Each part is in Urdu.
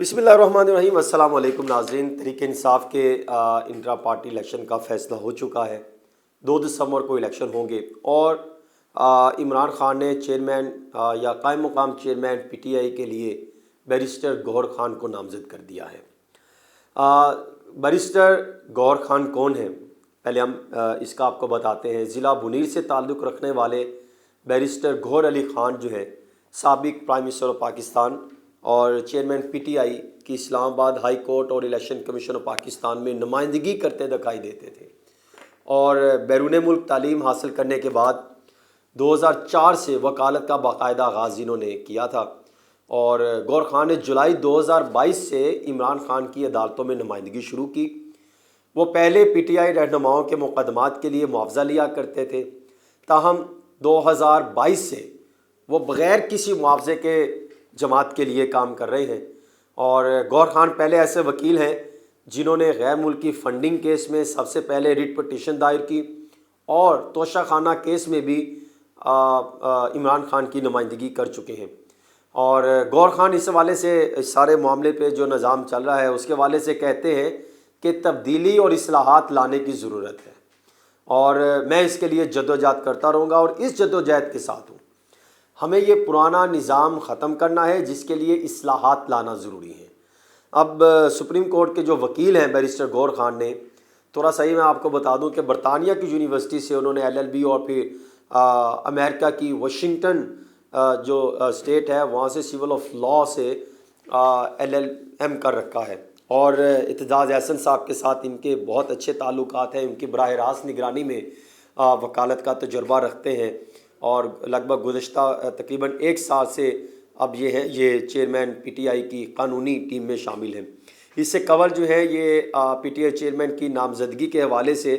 بسم اللہ الرحمن الرحیم۔ السلام علیکم ناظرین۔ تحریک انصاف کے انٹرا پارٹی الیکشن کا فیصلہ ہو چکا ہے۔ 2 دسمبر کو الیکشن ہوں گے اور عمران خان نے چیئرمین یا قائم مقام چیئرمین پی ٹی آئی کے لیے بیرسٹر گوہر خان کو نامزد کر دیا ہے۔ بیرسٹر گوہر خان کون ہیں؟ پہلے ہم اس کا آپ کو بتاتے ہیں۔ ضلع بنیر سے تعلق رکھنے والے بیرسٹر گوہر علی خان جو ہے سابق پرائم منسٹر آف پاکستان اور چیئرمین پی ٹی آئی کی اسلام آباد ہائی کورٹ اور الیکشن کمیشن آف پاکستان میں نمائندگی کرتے دکھائی دیتے تھے، اور بیرون ملک تعلیم حاصل کرنے کے بعد 2004 سے وکالت کا باقاعدہ آغاز انہوں نے کیا تھا، اور گوہر خان نے جولائی 2022 سے عمران خان کی عدالتوں میں نمائندگی شروع کی۔ وہ پہلے پی ٹی آئی رہنماؤں کے مقدمات کے لیے معاوضہ لیا کرتے تھے، تاہم 2022 سے وہ بغیر کسی معاوضے کے جماعت کے لیے کام کر رہے ہیں۔ اور گوہر خان پہلے ایسے وکیل ہیں جنہوں نے غیر ملکی فنڈنگ کیس میں سب سے پہلے ریٹ پٹیشن دائر کی، اور توشہ خانہ کیس میں بھی عمران خان کی نمائندگی کر چکے ہیں۔ اور گوہر خان اس حوالے سے اس سارے معاملے پہ جو نظام چل رہا ہے اس کے حوالے سے کہتے ہیں کہ تبدیلی اور اصلاحات لانے کی ضرورت ہے، اور میں اس کے لیے جدوجہد کرتا رہوں گا اور اس جدوجہد کے ساتھ ہوں۔ ہمیں یہ پرانا نظام ختم کرنا ہے جس کے لیے اصلاحات لانا ضروری ہے۔ اب سپریم کورٹ کے جو وکیل ہیں بیرسٹر گوہر خان نے، تھوڑا صحیح میں آپ کو بتا دوں کہ برطانیہ کی یونیورسٹی سے انہوں نے LLB اور پھر امریکہ کی واشنگٹن جو اسٹیٹ ہے وہاں سے سول آف لاء سے LLM کر رکھا ہے، اور اعتزاز احسن صاحب کے ساتھ ان کے بہت اچھے تعلقات ہیں، ان کی براہ راست نگرانی میں وکالت کا تجربہ رکھتے ہیں، اور لگ بھگ گزشتہ تقریباً 1 سال سے اب یہ چیئرمین پی ٹی آئی کی قانونی ٹیم میں شامل ہیں۔ اس سے قبل جو ہے یہ پی ٹی آئی چیئرمین کی نامزدگی کے حوالے سے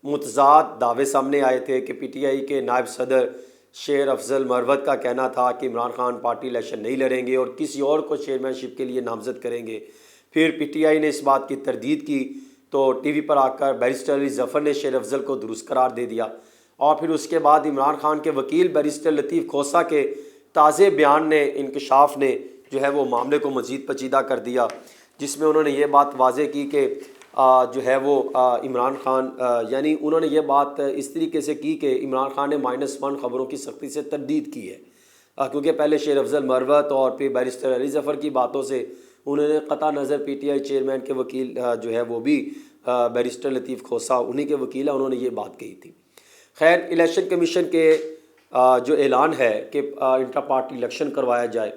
متضاد دعوے سامنے آئے تھے کہ پی ٹی آئی کے نائب صدر شیر افضل مروت کا کہنا تھا کہ عمران خان پارٹی الیکشن نہیں لڑیں گے اور کسی اور کو چیئرمین شپ کے لیے نامزد کریں گے۔ پھر پی ٹی آئی نے اس بات کی تردید کی تو ٹی وی پر آ کر بیرسٹر علی ظفر نے شیر افضل کو درست قرار دے دیا، اور پھر اس کے بعد عمران خان کے وکیل بیرسٹر لطیف کھوسہ کے تازے بیان نے انکشاف نے جو ہے وہ معاملے کو مزید پیچیدہ کر دیا، جس میں انہوں نے یہ بات واضح کی کہ جو ہے وہ عمران خان یعنی انہوں نے یہ بات اس طریقے سے کی کہ عمران خان نے -1 خبروں کی سختی سے تردید کی ہے، کیونکہ پہلے شیر افضل مروت اور پھر بیرسٹر علی ظفر کی باتوں سے انہوں نے قطع نظر پی ٹی آئی چیئرمین کے وکیل جو ہے وہ بھی بیرسٹر لطیف کھوسہ انہی کے وکیل ہیں، انہوں نے یہ بات کہی تھی۔ خیر، الیکشن کمیشن کے جو اعلان ہے کہ انٹرا پارٹی الیکشن کروایا جائے،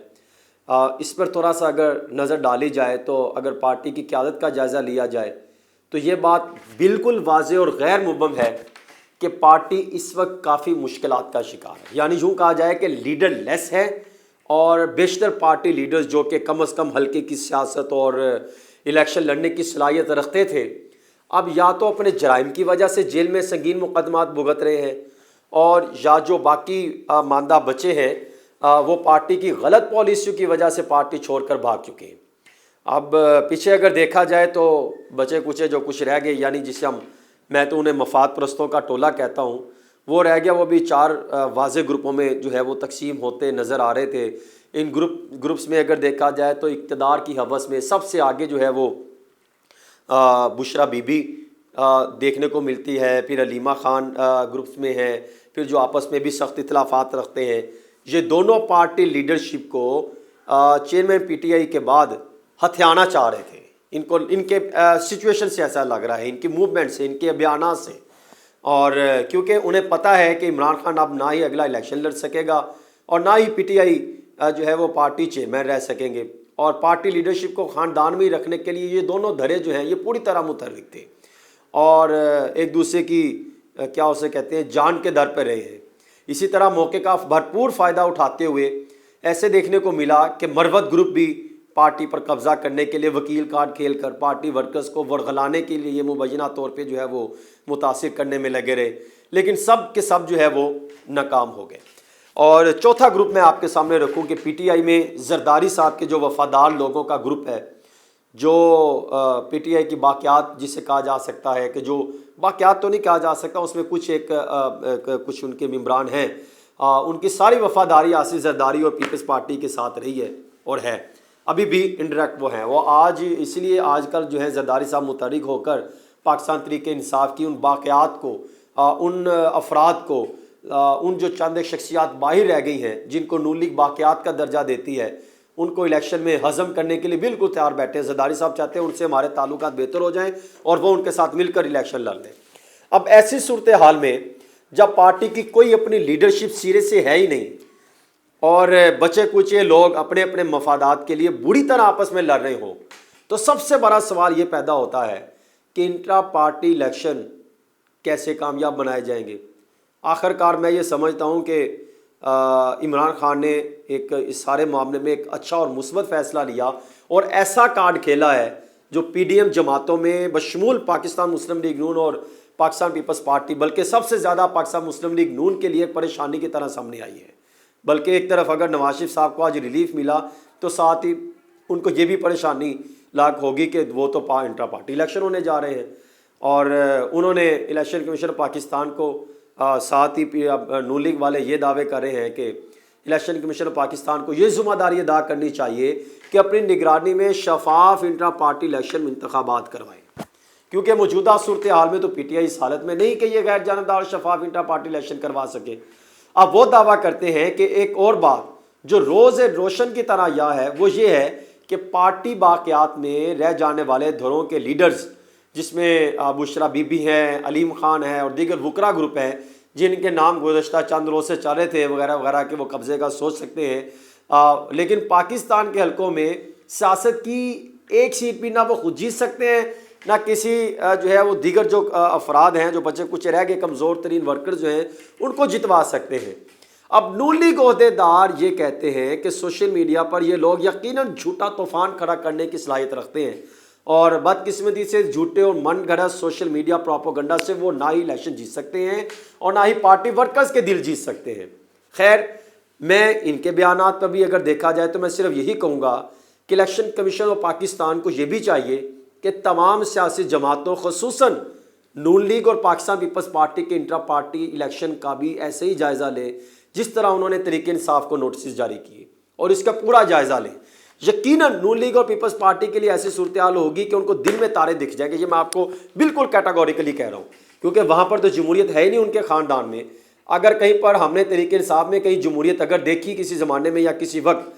اس پر تھوڑا سا اگر نظر ڈالی جائے تو اگر پارٹی کی قیادت کا جائزہ لیا جائے تو یہ بات بالکل واضح اور غیر مبہم ہے کہ پارٹی اس وقت کافی مشکلات کا شکار ہے، یعنی یوں کہا جائے کہ لیڈر لیس ہے، اور بیشتر پارٹی لیڈرز جو کہ کم از کم حلقے کی سیاست اور الیکشن لڑنے کی صلاحیت رکھتے تھے، اب یا تو اپنے جرائم کی وجہ سے جیل میں سنگین مقدمات بھگت رہے ہیں، اور یا جو باقی ماندہ بچے ہیں وہ پارٹی کی غلط پالیسیوں کی وجہ سے پارٹی چھوڑ کر بھاگ چکے ہیں۔ اب پیچھے اگر دیکھا جائے تو بچے کچے جو کچھ رہ گئے، یعنی جسے میں تو انہیں مفاد پرستوں کا ٹولہ کہتا ہوں، وہ رہ گیا، وہ بھی 4 واضح گروپوں میں جو ہے وہ تقسیم ہوتے نظر آ رہے تھے۔ ان گروپس میں اگر دیکھا جائے تو اقتدار کی ہوس میں سب سے آگے جو ہے وہ بشرا بی بی دیکھنے کو ملتی ہے، پھر علیمہ خان گروپس میں ہے، پھر جو آپس میں بھی سخت اختلافات رکھتے ہیں۔ یہ دونوں پارٹی لیڈرشپ کو چیئرمین پی ٹی آئی کے بعد ہتھیانا چاہ رہے تھے، ان کے سچویشن سے ایسا لگ رہا ہے، ان کی موومنٹ سے، ان کے بیانات سے، اور کیونکہ انہیں پتہ ہے کہ عمران خان اب نہ ہی اگلا الیکشن لڑ سکے گا اور نہ ہی پی ٹی آئی جو ہے وہ پارٹی چیئرمین رہ سکیں گے، اور پارٹی لیڈرشپ کو خاندان میں ہی رکھنے کے لیے یہ دونوں دھڑے جو ہیں یہ پوری طرح متحرک تھے، اور ایک دوسرے کی کیا اسے کہتے ہیں جان کے در پہ رہے ہیں۔ اسی طرح موقع کا بھرپور فائدہ اٹھاتے ہوئے ایسے دیکھنے کو ملا کہ مروت گروپ بھی پارٹی پر قبضہ کرنے کے لیے وکیل کارڈ کھیل کر پارٹی ورکرز کو ورغلانے کے لیے مبینہ طور پہ جو ہے وہ متاثر کرنے میں لگے رہے، لیکن سب کے سب جو ہے وہ ناکام ہو گئے۔ اور چوتھا گروپ میں آپ کے سامنے رکھوں کہ پی ٹی آئی میں زرداری صاحب کے جو وفادار لوگوں کا گروپ ہے، جو پی ٹی آئی کی باقیات جسے کہا جا سکتا ہے کہ جو باقیات تو نہیں کہا جا سکتا، اس میں کچھ ان کے ممبران ہیں، ان کی ساری وفاداری آصف زرداری اور پیپلز پارٹی کے ساتھ رہی ہے اور ہے۔ ابھی بھی انڈائریکٹ وہ ہیں، وہ آج اس لیے آج کل جو ہے زرداری صاحب متحرک ہو کر پاکستان تحریک انصاف کی ان باقیات کو، ان افراد کو، ان جو چند ایک شخصیات باہر رہ گئی ہیں جن کو نون لیگ باقیات کا درجہ دیتی ہے، ان کو الیکشن میں ہضم کرنے کے لیے بالکل تیار بیٹھے ہیں۔ زرداری صاحب چاہتے ہیں ان سے ہمارے تعلقات بہتر ہو جائیں اور وہ ان کے ساتھ مل کر الیکشن لڑ لیں۔ اب ایسی صورتحال میں جب پارٹی کی کوئی اپنی لیڈرشپ سرے سے ہے ہی نہیں اور بچے کچے لوگ اپنے اپنے مفادات کے لیے بری طرح آپس میں لڑ رہے ہوں، تو سب سے بڑا سوال یہ پیدا ہوتا ہے کہ انٹرا پارٹی الیکشن کیسے کامیاب بنائے جائیں گے۔ آخر کار میں یہ سمجھتا ہوں کہ عمران خان نے ایک اس سارے معاملے میں ایک اچھا اور مثبت فیصلہ لیا اور ایسا کارڈ کھیلا ہے جو پی ڈی ایم جماعتوں میں بشمول پاکستان مسلم لیگ نون اور پاکستان پیپلز پارٹی، بلکہ سب سے زیادہ پاکستان مسلم لیگ نون کے لیے پریشانی کی طرح سامنے آئی ہے۔ بلکہ ایک طرف اگر نواز شریف صاحب کو آج ریلیف ملا تو ساتھ ہی ان کو یہ بھی پریشانی لاحق ہوگی کہ وہ تو انٹرا پارٹی الیکشن ہونے جا رہے ہیں، اور انہوں نے الیکشن کمیشن پاکستان کو ساتھ ہی نون لیگ والے یہ دعوے کر رہے ہیں کہ الیکشن کمیشن پاکستان کو یہ ذمہ داری ادا کرنی چاہیے کہ اپنی نگرانی میں شفاف انٹرا پارٹی الیکشن میں انتخابات کروائیں، کیونکہ موجودہ صورتحال میں تو پی ٹی آئی اس حالت میں نہیں کہ یہ غیر جانبدار شفاف انٹرا پارٹی الیکشن کروا سکے۔ اب وہ دعویٰ کرتے ہیں کہ ایک اور بات جو روز روشن کی طرح یا ہے وہ یہ ہے کہ پارٹی باقیات میں رہ جانے والے دھروں کے لیڈرز، جس میں بشرا بی بی ہیں، علیم خان ہے اور دیگر وکرا گروپ ہیں جن کے نام گزشتہ چند روز سے چل رہے تھے وغیرہ وغیرہ کہ وہ قبضے کا سوچ سکتے ہیں، لیکن پاکستان کے حلقوں میں سیاست کی ایک سیٹ بھی نہ وہ خود جیت سکتے ہیں، نہ کسی جو ہے وہ دیگر جو افراد ہیں جو بچے کچھ رہ گئے کمزور ترین ورکر جو ہیں ان کو جتوا سکتے ہیں۔ اب نون لیگ عہدیدار یہ کہتے ہیں کہ سوشل میڈیا پر یہ لوگ یقیناً جھوٹا طوفان کھڑا کرنے کی صلاحیت رکھتے ہیں، اور بدقسمتی سے جھوٹے اور من گھڑت سوشل میڈیا پروپیگنڈا سے وہ نہ ہی الیکشن جیت سکتے ہیں اور نہ ہی پارٹی ورکرز کے دل جیت سکتے ہیں۔ خیر، میں ان کے بیانات پر بھی اگر دیکھا جائے تو میں صرف یہی کہوں گا کہ الیکشن کمیشن آف پاکستان کو یہ بھی چاہیے کہ تمام سیاسی جماعتوں خصوصاً نون لیگ اور پاکستان پیپلز پارٹی کے انٹرا پارٹی الیکشن کا بھی ایسے ہی جائزہ لے جس طرح انہوں نے تحریک انصاف کو نوٹسز جاری کیے، اور اس کا پورا جائزہ لیں۔ یقیناً نون لیگ اور پیپلز پارٹی کے لیے ایسی صورتحال ہوگی کہ ان کو دل میں تارے دکھ جائیں گے، یہ میں آپ کو بالکل کیٹاگوریکلی کہہ رہا ہوں، کیونکہ وہاں پر تو جمہوریت ہے ہی نہیں ان کے خاندان میں۔ اگر کہیں پر ہم نے تحریک انصاف میں کہیں جمہوریت اگر دیکھی کسی زمانے میں یا کسی وقت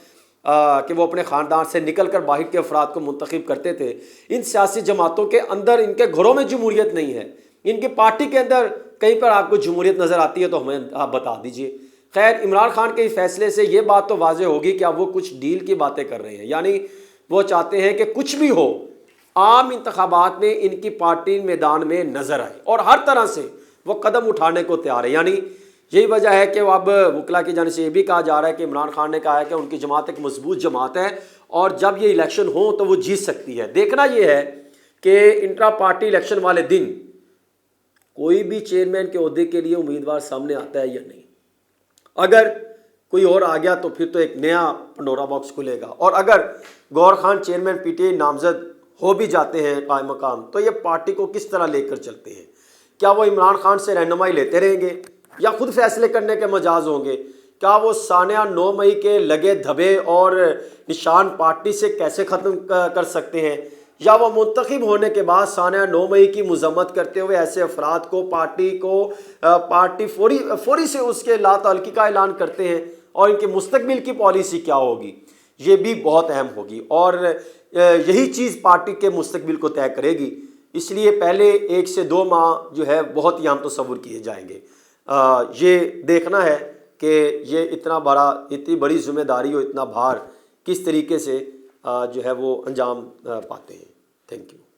کہ وہ اپنے خاندان سے نکل کر باہر کے افراد کو منتخب کرتے تھے، ان سیاسی جماعتوں کے اندر ان کے گھروں میں جمہوریت نہیں ہے، ان کی پارٹی کے اندر کہیں پر آپ کو جمہوریت نظر آتی ہے تو ہمیں آپ بتا دیجئے۔ خیر، عمران خان کے فیصلے سے یہ بات تو واضح ہوگی کہ اب وہ کچھ ڈیل کی باتیں کر رہے ہیں، یعنی وہ چاہتے ہیں کہ کچھ بھی ہو عام انتخابات میں ان کی پارٹی میدان میں نظر آئے اور ہر طرح سے وہ قدم اٹھانے کو تیار ہے۔ یعنی یہی وجہ ہے کہ اب وکلا کی جانب سے یہ بھی کہا جا رہا ہے کہ عمران خان نے کہا ہے کہ ان کی جماعت ایک مضبوط جماعت ہے اور جب یہ الیکشن ہو تو وہ جیت سکتی ہے۔ دیکھنا یہ ہے کہ انٹرا پارٹی الیکشن والے دن کوئی بھی چیئرمین کے عہدے کے لیے امیدوار سامنے آتا ہے یا نہیں۔ اگر کوئی اور آ گیا تو پھر تو ایک نیا پنڈورا باکس کھلے گا، اور اگر گور Khan chairman P T I نامزد ہو بھی جاتے ہیں قائم مقام تو یہ پارٹی کو کس طرح لے کر چلتے ہیں؟ کیا وہ عمران خان سے رہنمائی لیتے رہیں گے یا خود فیصلے کرنے کے مجاز ہوں گے؟ کیا وہ سانحہ 9 مئی کے لگے دھبے اور نشان پارٹی سے کیسے ختم کر سکتے ہیں، یا وہ منتخب ہونے کے بعد سانحہ 9 مئی کی مذمت کرتے ہوئے ایسے افراد کو پارٹی فوری سے اس کے لا تعلقی کا اعلان کرتے ہیں، اور ان کے مستقبل کی پالیسی کیا ہوگی یہ بھی بہت اہم ہوگی، اور یہی چیز پارٹی کے مستقبل کو طے کرے گی۔ اس لیے پہلے 1 سے 2 ماہ جو ہے بہت ہی اہم تصور کیے جائیں گے۔ یہ دیکھنا ہے کہ یہ اتنی بڑی ذمہ داری اور اتنا بھار کس طریقے سے جو ہے وہ انجام پاتے ہیں۔ Thank you.